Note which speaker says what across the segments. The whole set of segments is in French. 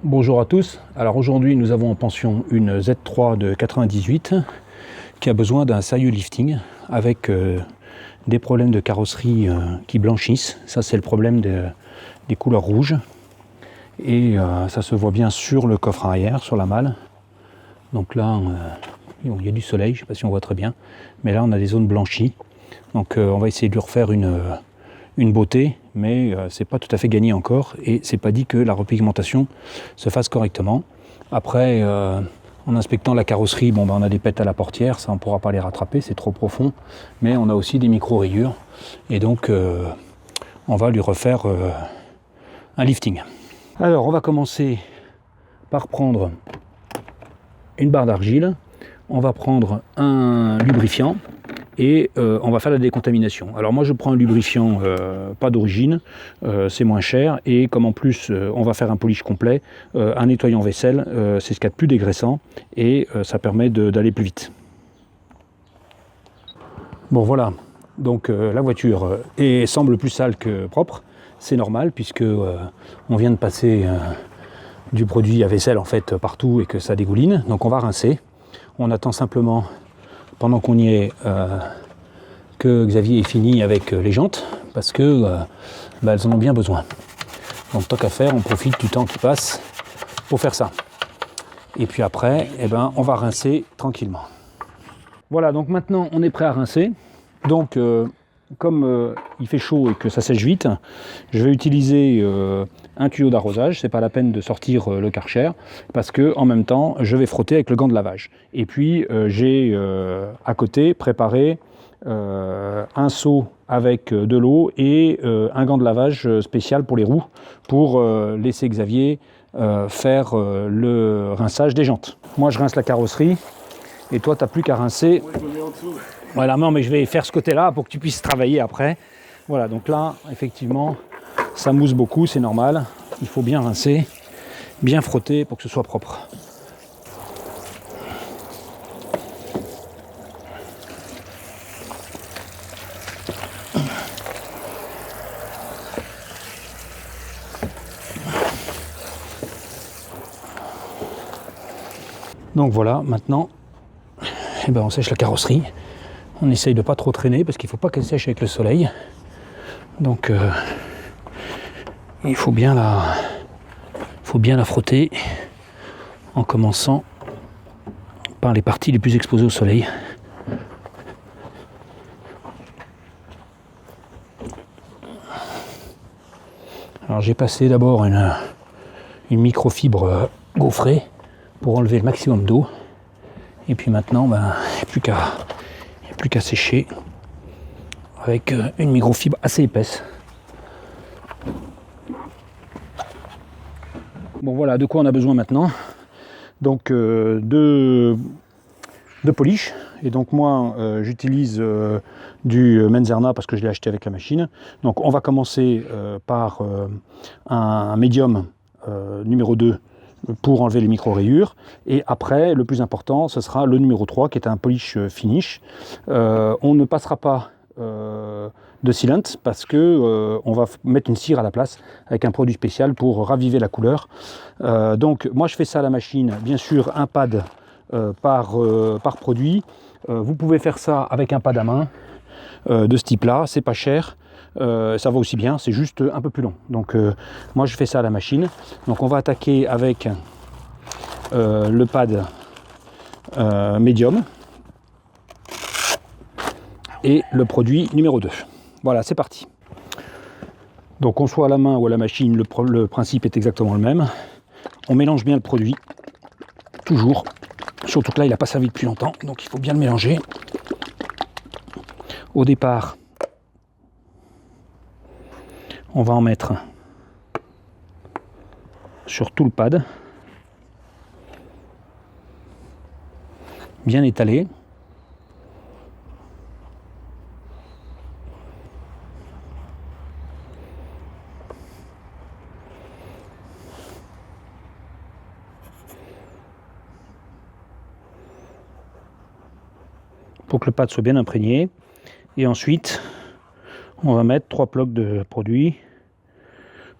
Speaker 1: Bonjour à tous, alors aujourd'hui nous avons en pension une Z3 de 98 qui a besoin d'un sérieux lifting avec des problèmes de carrosserie qui blanchissent. Ça c'est le problème des couleurs rouges et ça se voit bien sur le coffre arrière, sur la malle. Donc là il y a du soleil, je ne sais pas si on voit très bien, mais là on a des zones blanchies. Donc on va essayer de lui refaire une beauté, mais c'est pas tout à fait gagné encore et c'est pas dit que la repigmentation se fasse correctement. Après, en inspectant la carrosserie, on a des pètes à la portière, ça on pourra pas les rattraper, c'est trop profond, mais on a aussi des micro-rayures et donc on va lui refaire un lifting. Alors on va commencer par prendre une barre d'argile, on va prendre un lubrifiant et on va faire la décontamination. Alors moi je prends un lubrifiant pas d'origine, c'est moins cher et comme en plus on va faire un polish complet, un nettoyant vaisselle, c'est ce qu'il y a de plus dégraissant et ça permet d'aller plus vite. Bon voilà, donc la voiture semble plus sale que propre, c'est normal puisque on vient de passer du produit à vaisselle en fait partout et que ça dégouline, donc on va rincer. On attend simplement pendant qu'on y est, que Xavier ait fini avec les jantes, parce que elles en ont bien besoin. Donc tant qu'à faire, on profite du temps qui passe pour faire ça. Et puis après, on va rincer tranquillement. Voilà, donc maintenant on est prêt à rincer. Donc comme il fait chaud et que ça sèche vite, je vais utiliser un tuyau d'arrosage. C'est pas la peine de sortir le Karcher parce que en même temps je vais frotter avec le gant de lavage. Et puis j'ai à côté préparé un seau avec de l'eau et un gant de lavage spécial pour les roues pour laisser Xavier faire le rinçage des jantes. Moi je rince la carrosserie et toi t'as plus qu'à rincer.
Speaker 2: Ouais, je me mets en dessous.
Speaker 1: Voilà, non, mais je vais faire ce côté-là pour que tu puisses travailler après. Voilà, donc là, effectivement, ça mousse beaucoup, c'est normal. Il faut bien rincer, bien frotter pour que ce soit propre. Donc voilà, maintenant, on sèche la carrosserie. On essaye de pas trop traîner parce qu'il ne faut pas qu'elle sèche avec le soleil. Donc il faut bien la frotter en commençant par les parties les plus exposées au soleil. Alors j'ai passé d'abord une microfibre gaufrée pour enlever le maximum d'eau. Et puis maintenant, il n'y a plus qu'à sécher avec une microfibre assez épaisse. Bon voilà, de quoi on a besoin maintenant. Donc de polish. Et donc moi j'utilise du Menzerna parce que je l'ai acheté avec la machine. Donc on va commencer par un médium numéro 2 pour enlever les micro-rayures. Et après, le plus important, ce sera le numéro 3 qui est un polish finish. On ne passera pas de sealant parce que on va mettre une cire à la place avec un produit spécial pour raviver la couleur. Donc moi je fais ça à la machine, bien sûr un pad par produit. Vous pouvez faire ça avec un pad à main de ce type là, c'est pas cher. Ça va aussi bien, c'est juste un peu plus long. Donc moi je fais ça à la machine. Donc on va attaquer avec le pad médium et le produit numéro 2. Voilà, c'est parti. Donc qu'on soit à la main ou à la machine, le principe est exactement le même. On mélange bien le produit, toujours. Surtout que là il n'a pas servi depuis longtemps, donc il faut bien le mélanger. Au départ, on va en mettre sur tout le pad, bien étalé. Pour que le pad soit bien imprégné. Et ensuite, on va mettre 3 blocs de produit,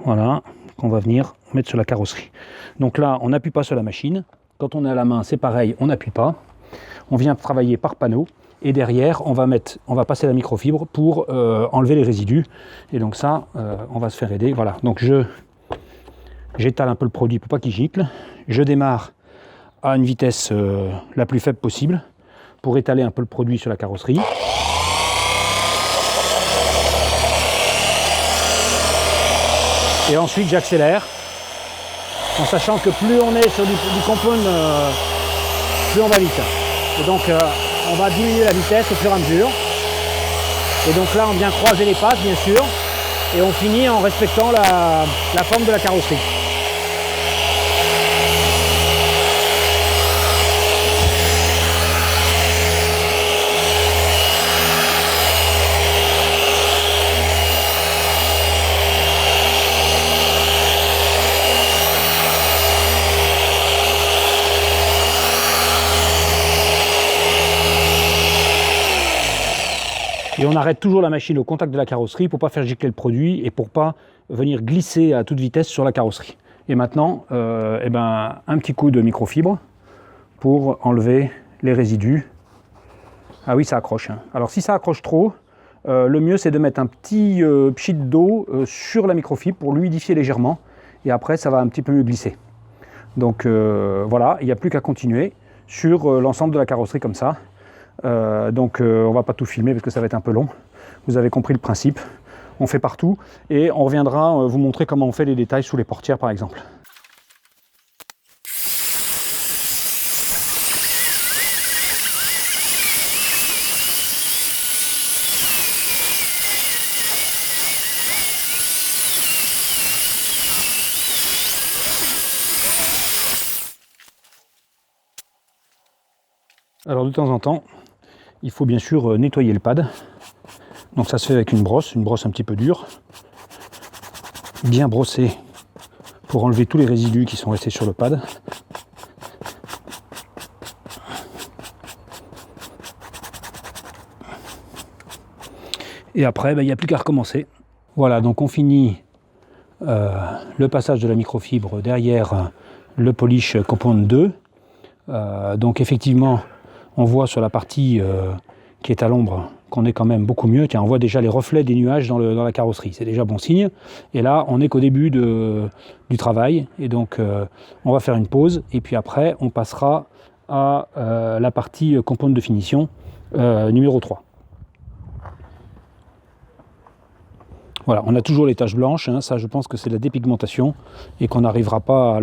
Speaker 1: voilà, qu'on va venir mettre sur la carrosserie. Donc là, on n'appuie pas sur la machine. Quand on est à la main, c'est pareil, on n'appuie pas. On vient travailler par panneau. Et derrière, on va passer la microfibre pour enlever les résidus. Et donc ça, on va se faire aider. Voilà, donc j'étale un peu le produit pour pas qu'il gicle. Je démarre à une vitesse la plus faible possible pour étaler un peu le produit sur la carrosserie. Et ensuite j'accélère en sachant que plus on est sur du compound, plus on va vite. Et donc on va diminuer la vitesse au fur et à mesure. Et donc là on vient croiser les pattes bien sûr. Et on finit en respectant la forme de la carrosserie. Et on arrête toujours la machine au contact de la carrosserie pour ne pas faire gicler le produit et pour ne pas venir glisser à toute vitesse sur la carrosserie. Et maintenant, un petit coup de microfibre pour enlever les résidus. Ah oui, ça accroche. Hein. Alors si ça accroche trop, le mieux c'est de mettre un petit pchit d'eau sur la microfibre pour luidifier légèrement. Et après, ça va un petit peu mieux glisser. Donc voilà, il n'y a plus qu'à continuer sur l'ensemble de la carrosserie comme ça. On ne va pas tout filmer parce que ça va être un peu long. Vous avez compris le principe. On fait partout et on reviendra vous montrer comment on fait les détails sous les portières par exemple. Alors de temps en temps, il faut bien sûr nettoyer le pad. Donc ça se fait avec une brosse un petit peu dure. Bien brossée pour enlever tous les résidus qui sont restés sur le pad. Et après, il n'y a plus qu'à recommencer. Voilà, donc on finit le passage de la microfibre derrière le Polish Compound 2. Donc effectivement, on voit sur la partie qui est à l'ombre qu'on est quand même beaucoup mieux. Tiens, on voit déjà les reflets des nuages dans la carrosserie. C'est déjà bon signe. Et là, on n'est qu'au début du travail. Et donc, on va faire une pause. Et puis après, on passera à la partie compound de finition numéro 3. Voilà, on a toujours les taches blanches. Hein, ça, je pense que c'est la dépigmentation et qu'on n'arrivera pas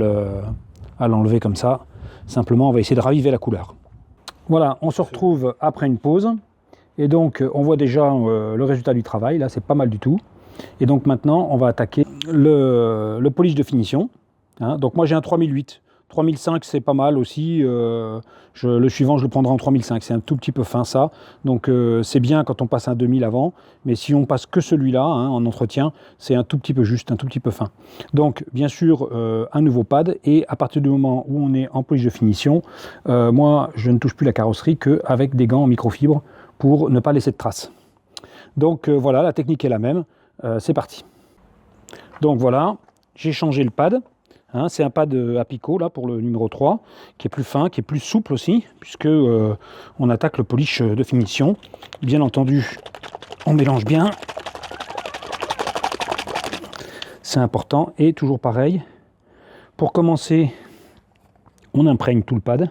Speaker 1: à l'enlever comme ça. Simplement, on va essayer de raviver la couleur. Voilà, on se retrouve après une pause. Et donc, on voit déjà le résultat du travail. Là, c'est pas mal du tout. Et donc, maintenant, on va attaquer le polish de finition. Hein. Donc, moi, j'ai un 3008. 3005, c'est pas mal aussi. Le suivant, je le prendrai en 3005. C'est un tout petit peu fin, ça. Donc, c'est bien quand on passe un 2000 avant. Mais si on passe que celui-là, hein, en entretien, c'est un tout petit peu juste, un tout petit peu fin. Donc, bien sûr, un nouveau pad. Et à partir du moment où on est en polish de finition, moi, je ne touche plus la carrosserie qu'avec des gants en microfibre pour ne pas laisser de traces. Donc, voilà, la technique est la même. C'est parti. Donc, voilà, j'ai changé le pad. Hein, c'est un pad à picot là, pour le numéro 3, qui est plus fin, qui est plus souple aussi, puisque on attaque le polish de finition. Bien entendu, on mélange bien. C'est important. Et toujours pareil, pour commencer, on imprègne tout le pad,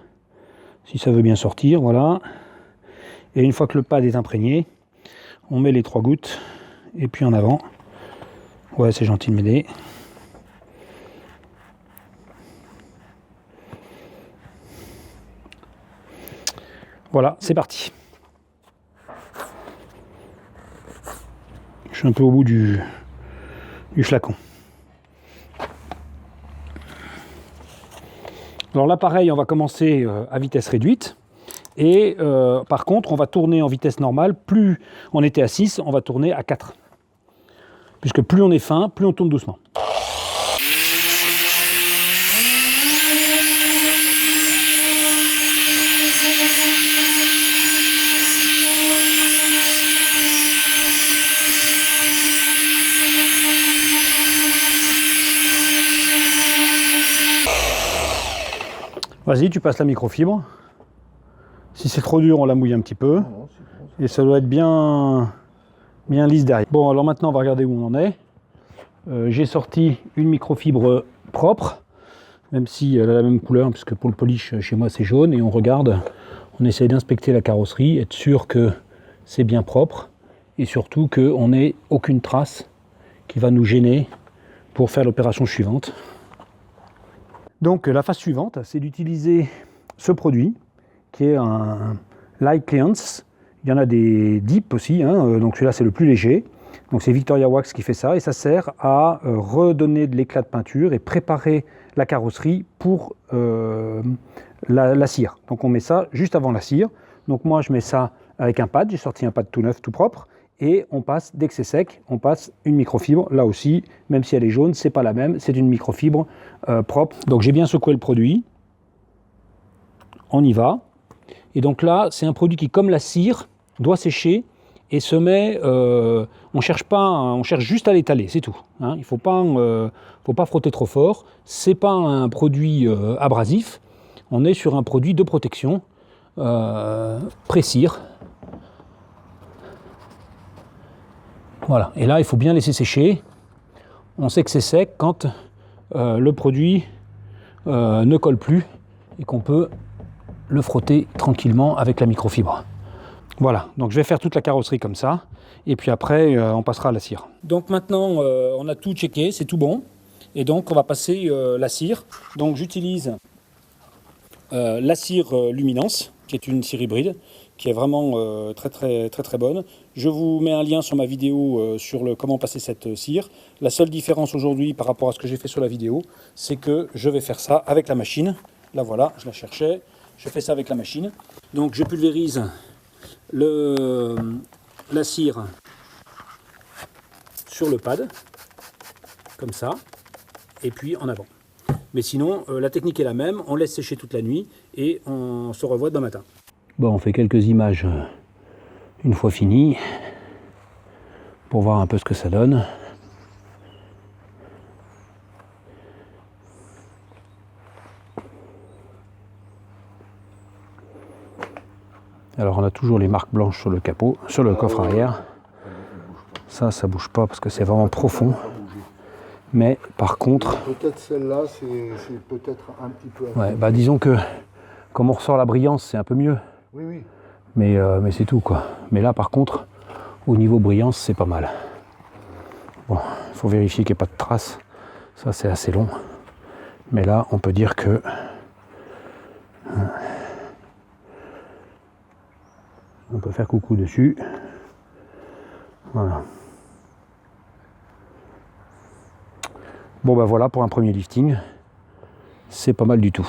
Speaker 1: si ça veut bien sortir, voilà. Et une fois que le pad est imprégné, on met les 3 gouttes, et puis en avant. Ouais, c'est gentil de m'aider. Voilà, c'est parti. Je suis un peu au bout du flacon. Alors là, pareil, on va commencer à vitesse réduite. Et par contre, on va tourner en vitesse normale. Plus on était à 6, on va tourner à 4. Puisque plus on est fin, plus on tourne doucement. Vas-y, tu passes la microfibre. Si c'est trop dur, on la mouille un petit peu.
Speaker 2: Non, c'est bon.
Speaker 1: Et ça doit être bien lisse derrière. Bon, alors maintenant, on va regarder où on en est. J'ai sorti une microfibre propre, même si elle a la même couleur, puisque pour le polish, chez moi, c'est jaune. Et on regarde, on essaye d'inspecter la carrosserie, être sûr que c'est bien propre. Et surtout qu'on n'ait aucune trace qui va nous gêner pour faire l'opération suivante. Donc la phase suivante, c'est d'utiliser ce produit qui est un light clearance. Il y en a des deep aussi, hein, donc celui-là c'est le plus léger. Donc c'est Victoria Wax qui fait ça et ça sert à redonner de l'éclat de peinture et préparer la carrosserie pour la cire. Donc on met ça juste avant la cire. Donc moi je mets ça avec un pad, j'ai sorti un pad tout neuf, tout propre. Et on passe, dès que c'est sec, on passe une microfibre. Là aussi, même si elle est jaune, c'est pas la même, c'est une microfibre propre. Donc j'ai bien secoué le produit. On y va. Et donc là, c'est un produit qui, comme la cire, doit sécher et se met. On cherche juste à l'étaler, c'est tout. Hein. Il ne faut pas frotter trop fort. C'est pas un produit abrasif. On est sur un produit de protection pré-cire. Voilà, et là il faut bien laisser sécher. On sait que c'est sec quand le produit ne colle plus et qu'on peut le frotter tranquillement avec la microfibre. Voilà, donc je vais faire toute la carrosserie comme ça, et puis après on passera à la cire. Donc maintenant on a tout checké, c'est tout bon, et donc on va passer la cire. Donc j'utilise la cire Luminance, qui est une cire hybride, qui est vraiment très bonne. Je vous mets un lien sur ma vidéo sur comment passer cette cire. La seule différence aujourd'hui par rapport à ce que j'ai fait sur la vidéo, c'est que je vais faire ça avec la machine. Là voilà, je la cherchais, je fais ça avec la machine. Donc je pulvérise la cire sur le pad, comme ça, et puis en avant. Mais sinon, la technique est la même, on laisse sécher toute la nuit et on se revoit demain matin. Bon, on fait quelques images une fois fini pour voir un peu ce que ça donne. Alors on a toujours les marques blanches sur le capot, sur le coffre arrière. Ça bouge pas parce que c'est vraiment profond. Mais par contre...
Speaker 2: Peut-être celle-là, c'est peut-être un petit peu...
Speaker 1: Ouais, bah disons que comme on ressort la brillance, c'est un peu mieux.
Speaker 2: Oui, oui.
Speaker 1: Mais c'est tout quoi. Mais là par contre, au niveau brillance, c'est pas mal. Bon, il faut vérifier qu'il n'y ait pas de traces. Ça c'est assez long. Mais là, on peut dire que... on peut faire coucou dessus. Voilà. Bon bah voilà pour un premier lifting. C'est pas mal du tout.